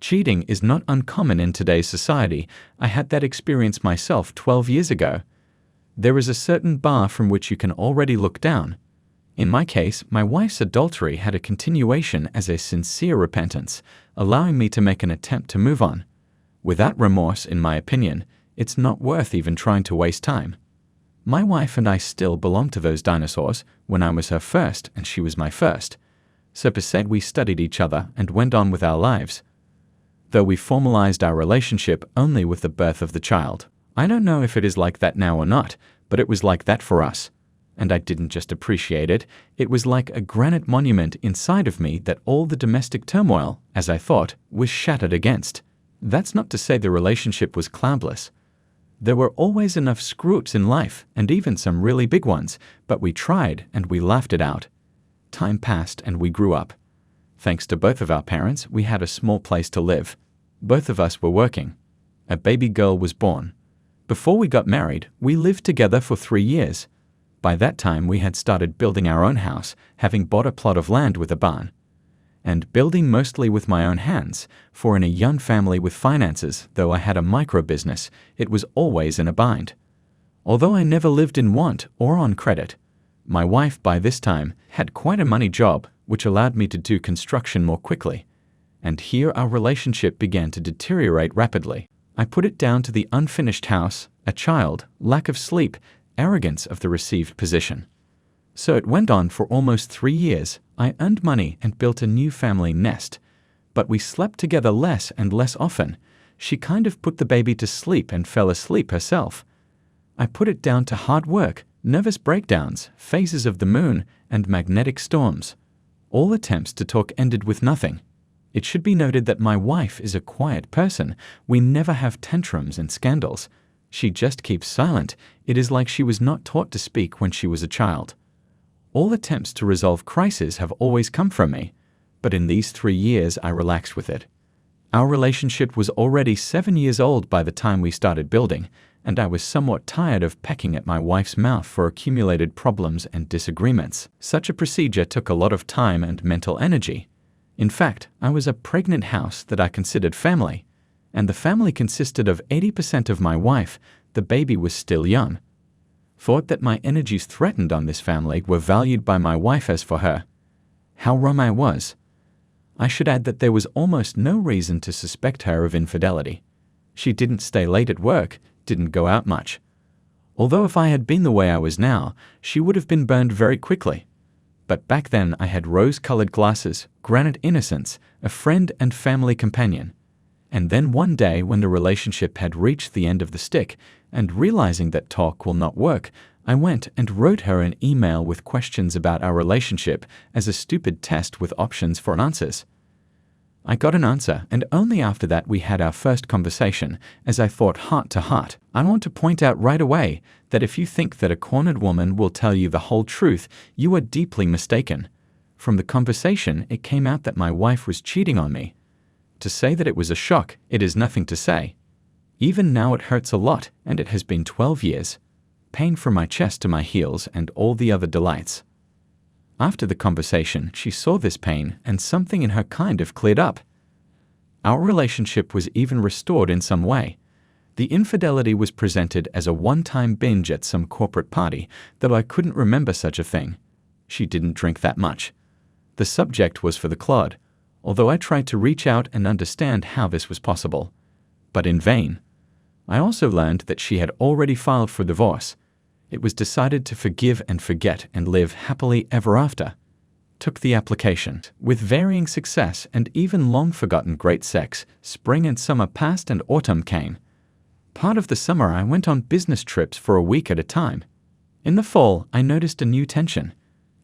Cheating is not uncommon in today's society. I had that experience myself 12 years ago. There is a certain bar from which you can already look down. In my case, my wife's adultery had a continuation as a sincere repentance, allowing me to make an attempt to move on. Without remorse, in my opinion, it's not worth even trying to waste time. My wife and I still belong to those dinosaurs when I was her first and she was my first. So per se we studied each other and went on with our lives. Though we formalized our relationship only with the birth of the child. I don't know if it is like that now or not, but it was like that for us. And I didn't just appreciate it, it was like a granite monument inside of me that all the domestic turmoil, as I thought, was shattered against. That's not to say the relationship was cloudless. There were always enough screw-ups in life, and even some really big ones, but we tried and we laughed it out. Time passed and we grew up. Thanks to both of our parents, we had a small place to live. Both of us were working. A baby girl was born. Before we got married, we lived together for 3 years. By that time, we had started building our own house, having bought a plot of land with a barn. And building mostly with my own hands, for in a young family with finances, though I had a micro-business, it was always in a bind. Although I never lived in want or on credit, my wife by this time had quite a money job, which allowed me to do construction more quickly. And here our relationship began to deteriorate rapidly. I put it down to the unfinished house, a child, lack of sleep, arrogance of the received position. So it went on for almost 3 years. I earned money and built a new family nest. But we slept together less and less often. She kind of put the baby to sleep and fell asleep herself. I put it down to hard work, nervous breakdowns, phases of the moon, and magnetic storms. All attempts to talk ended with nothing. It should be noted that my wife is a quiet person. We never have tantrums and scandals. She just keeps silent. It is like she was not taught to speak when she was a child. All attempts to resolve crises have always come from me, but in these 3 years I relaxed with it. Our relationship was already 7 years old by the time we started building, and I was somewhat tired of pecking at my wife's mouth for accumulated problems and disagreements. Such a procedure took a lot of time and mental energy. In fact, I was a pregnant house that I considered family, and the family consisted of 80% of my wife. The baby was still young. Thought that my energies threatened on this family were valued by my wife as for her. How wrong I was. I should add that there was almost no reason to suspect her of infidelity. She didn't stay late at work, didn't go out much. Although if I had been the way I was now, she would have been burned very quickly. But back then I had rose-colored glasses, granite innocence, a friend and family companion. And then one day when the relationship had reached the end of the stick, and realizing that talk will not work, I went and wrote her an email with questions about our relationship as a stupid test with options for answers. I got an answer, and only after that we had our first conversation, as I thought heart to heart. I want to point out right away that if you think that a cornered woman will tell you the whole truth, you are deeply mistaken. From the conversation, it came out that my wife was cheating on me. To say that it was a shock, it is nothing to say. Even now it hurts a lot, and it has been 12 years. Pain from my chest to my heels and all the other delights. After the conversation, she saw this pain, and something in her kind of cleared up. Our relationship was even restored in some way. The infidelity was presented as a one-time binge at some corporate party, though I couldn't remember such a thing. She didn't drink that much. The subject was for the clod, although I tried to reach out and understand how this was possible. But in vain. I also learned that she had already filed for divorce. It was decided to forgive and forget and live happily ever after. Took the application. With varying success and even long-forgotten great sex, spring and summer passed and autumn came. Part of the summer I went on business trips for a week at a time. In the fall, I noticed a new tension.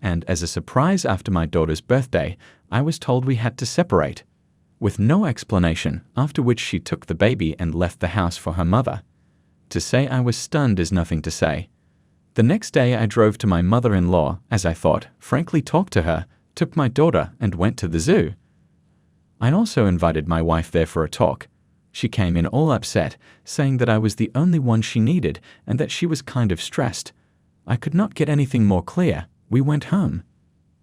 And as a surprise after my daughter's birthday, I was told we had to separate. With no explanation, after which she took the baby and left the house for her mother. To say I was stunned is nothing to say. The next day I drove to my mother-in-law, as I thought, frankly talked to her, took my daughter and went to the zoo. I also invited my wife there for a talk. She came in all upset, saying that I was the only one she needed and that she was kind of stressed. I could not get anything more clear. We went home.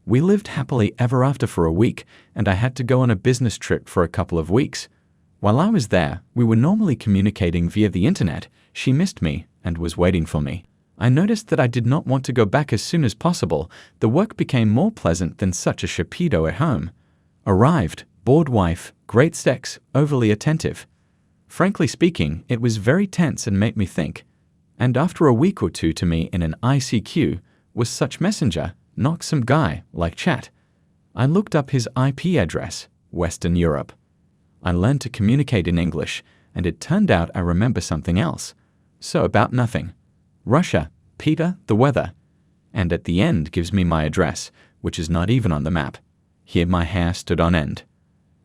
We lived happily ever after for a week, and I had to go on a business trip for a couple of weeks. While I was there, we were normally communicating via the internet. She missed me and was waiting for me. I noticed that I did not want to go back as soon as possible. The work became more pleasant than such a shapedo at home. Arrived, bored wife, great sex, overly attentive. Frankly speaking, it was very tense and made me think. And after a week or two to me in an ICQ, was such messenger, not some guy, like chat. I looked up his IP address, Western Europe. I learned to communicate in English, and it turned out I remember something else. So about nothing. Russia, Peter, the weather. And at the end gives me my address, which is not even on the map. Here my hair stood on end.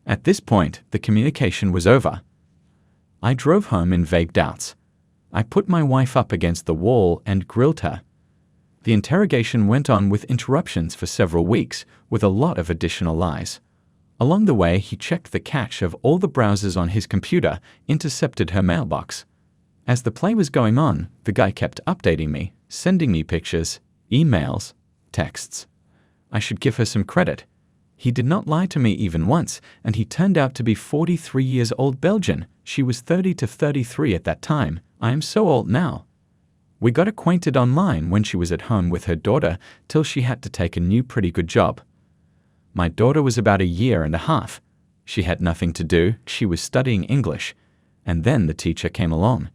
At this point, the communication was over. I drove home in vague doubts. I put my wife up against the wall and grilled her. The interrogation went on with interruptions for several weeks, with a lot of additional lies. Along the way, he checked the cache of all the browsers on his computer, intercepted her mailbox. As the play was going on, the guy kept updating me, sending me pictures, emails, texts. I should give her some credit. He did not lie to me even once, and he turned out to be 43 years old Belgian. She was 30 to 33 at that time. I am so old now. We got acquainted online when she was at home with her daughter till she had to take a new pretty good job. My daughter was about a year and a half. She had nothing to do, she was studying English, and then the teacher came along.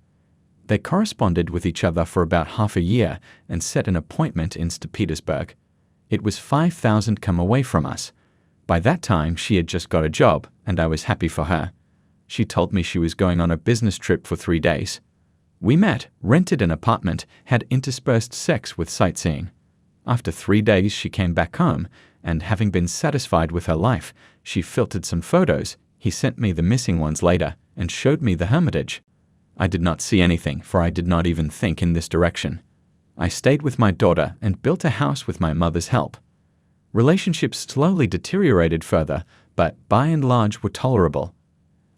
They corresponded with each other for about half a year and set an appointment in St. Petersburg. It was 5,000 come away from us. By that time, she had just got a job, and I was happy for her. She told me she was going on a business trip for 3 days. We met, rented an apartment, had interspersed sex with sightseeing. After 3 days, she came back home, and having been satisfied with her life, she filtered some photos. He sent me the missing ones later and showed me the hermitage. I did not see anything, for I did not even think in this direction. I stayed with my daughter and built a house with my mother's help. Relationships slowly deteriorated further, but by and large were tolerable.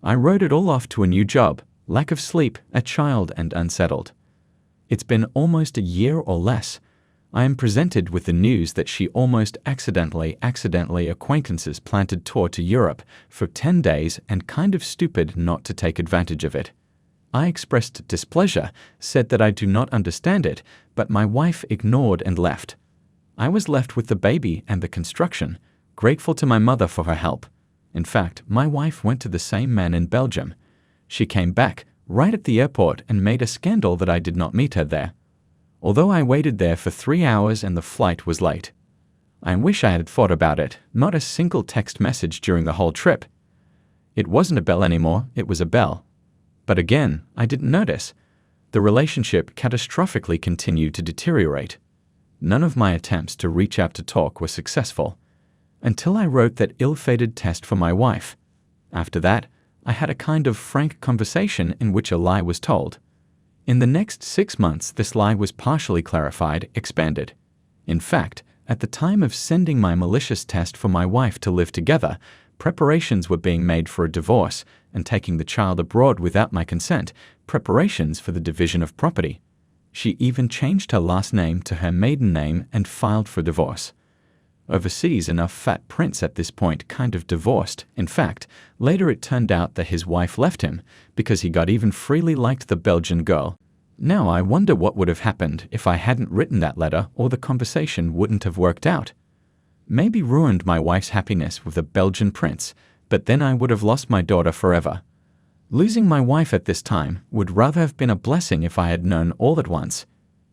I wrote it all off to a new job, lack of sleep, a child, and unsettled. It's been almost a year or less. I am presented with the news that she almost accidentally acquaintances planted tour to Europe for 10 days and kind of stupid not to take advantage of it. I expressed displeasure, said that I do not understand it, but my wife ignored and left. I was left with the baby and the construction, grateful to my mother for her help. In fact, my wife went to the same man in Belgium. She came back right at the airport and made a scandal that I did not meet her there. Although I waited there for 3 hours and the flight was late. I wish I had thought about it, not a single text message during the whole trip. It wasn't a bell anymore, it was a bell. But again, I didn't notice. The relationship catastrophically continued to deteriorate. None of my attempts to reach out to talk were successful, until I wrote that ill-fated test for my wife. After that, I had a kind of frank conversation in which a lie was told. In the next 6 months, this lie was partially clarified, expanded. In fact, at the time of sending my malicious test for my wife to live together, preparations were being made for a divorce and taking the child abroad without my consent, preparations for the division of property. She even changed her last name to her maiden name and filed for divorce. Overseas, enough fat prince at this point kind of divorced. In fact, later it turned out that his wife left him because he got even freely liked the Belgian girl. Now I wonder what would have happened if I hadn't written that letter or the conversation wouldn't have worked out. Maybe ruined my wife's happiness with a Belgian prince, but then I would have lost my daughter forever. Losing my wife at this time would rather have been a blessing if I had known all at once.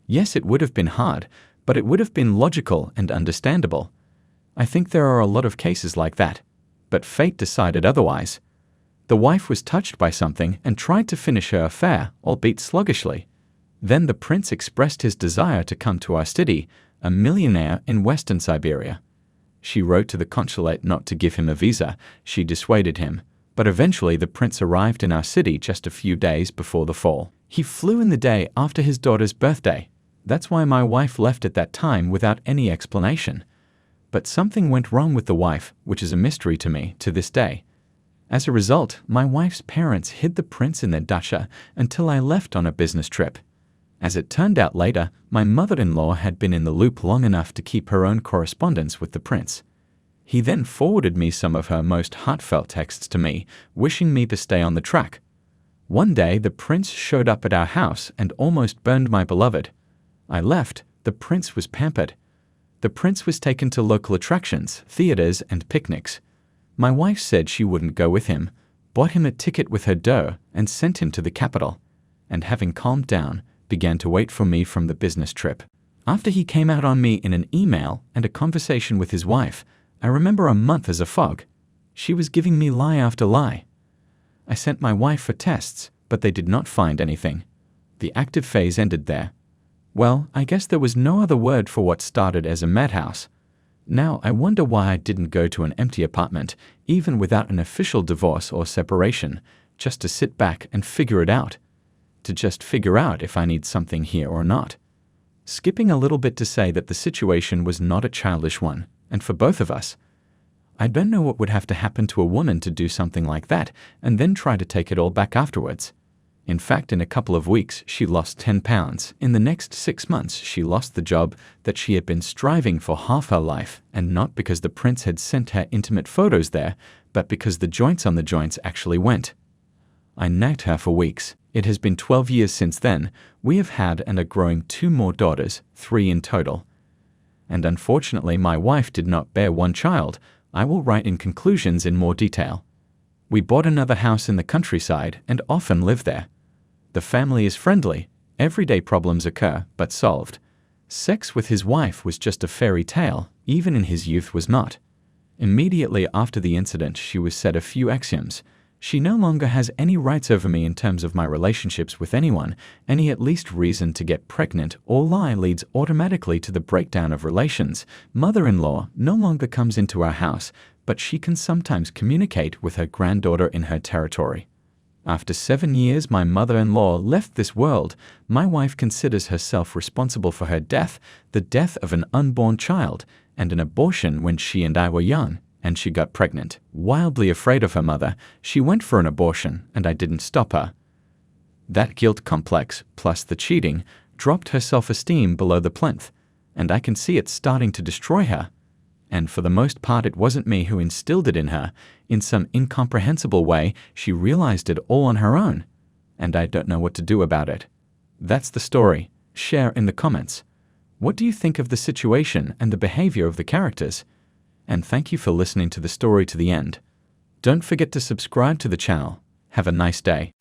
Yes, it would have been hard, but it would have been logical and understandable. I think there are a lot of cases like that, but fate decided otherwise. The wife was touched by something and tried to finish her affair, albeit sluggishly. Then the prince expressed his desire to come to our city, a millionaire in Western Siberia. She wrote to the consulate not to give him a visa. She dissuaded him, but eventually the prince arrived in our city just a few days before the fall. He flew in the day after his daughter's birthday. That's why my wife left at that time without any explanation. But something went wrong with the wife, which is a mystery to me to this day. As a result, my wife's parents hid the prince in their dacha until I left on a business trip. As it turned out later, my mother-in-law had been in the loop long enough to keep her own correspondence with the prince. He then forwarded me some of her most heartfelt texts to me, wishing me to stay on the track. One day, the prince showed up at our house and almost burned my beloved. I left. The prince was pampered. The prince was taken to local attractions, theaters, and picnics. My wife said she wouldn't go with him, bought him a ticket with her dough, and sent him to the capital, and having calmed down, began to wait for me from the business trip. After he came out on me in an email and a conversation with his wife, I remember a month as a fog. She was giving me lie after lie. I sent my wife for tests, but they did not find anything. The active phase ended there. Well, I guess there was no other word for what started as a madhouse. Now I wonder why I didn't go to an empty apartment, even without an official divorce or separation, just to sit back and figure it out. To just figure out if I need something here or not. Skipping a little bit to say that the situation was not a childish one, and for both of us. I don't know what would have to happen to a woman to do something like that and then try to take it all back afterwards. In fact, in a couple of weeks, she lost 10 pounds. In the next 6 months, she lost the job that she had been striving for half her life, and not because the prince had sent her intimate photos there, but because the joints on the joints actually went. I nagged her for weeks. It has been 12 years since then. We have had and are growing 2 more daughters, 3 in total. And unfortunately, my wife did not bear 1 child. I will write in conclusions in more detail. We bought another house in the countryside and often live there. The family is friendly. Everyday problems occur, but solved. Sex with his wife was just a fairy tale, even in his youth was not. Immediately after the incident, she was said a few axioms. She no longer has any rights over me in terms of my relationships with anyone. Any at least reason to get pregnant or lie leads automatically to the breakdown of relations. Mother-in-law no longer comes into our house, but she can sometimes communicate with her granddaughter in her territory. After 7 years, my mother-in-law left this world. My wife considers herself responsible for her death, the death of an unborn child, and an abortion when she and I were young, and she got pregnant. Wildly afraid of her mother, she went for an abortion, and I didn't stop her. That guilt complex, plus the cheating, dropped her self-esteem below the plinth, and I can see it starting to destroy her. And for the most part, it wasn't me who instilled it in her. In some incomprehensible way, she realized it all on her own. And I don't know what to do about it. That's the story. Share in the comments. What do you think of the situation and the behavior of the characters? And thank you for listening to the story to the end. Don't forget to subscribe to the channel. Have a nice day.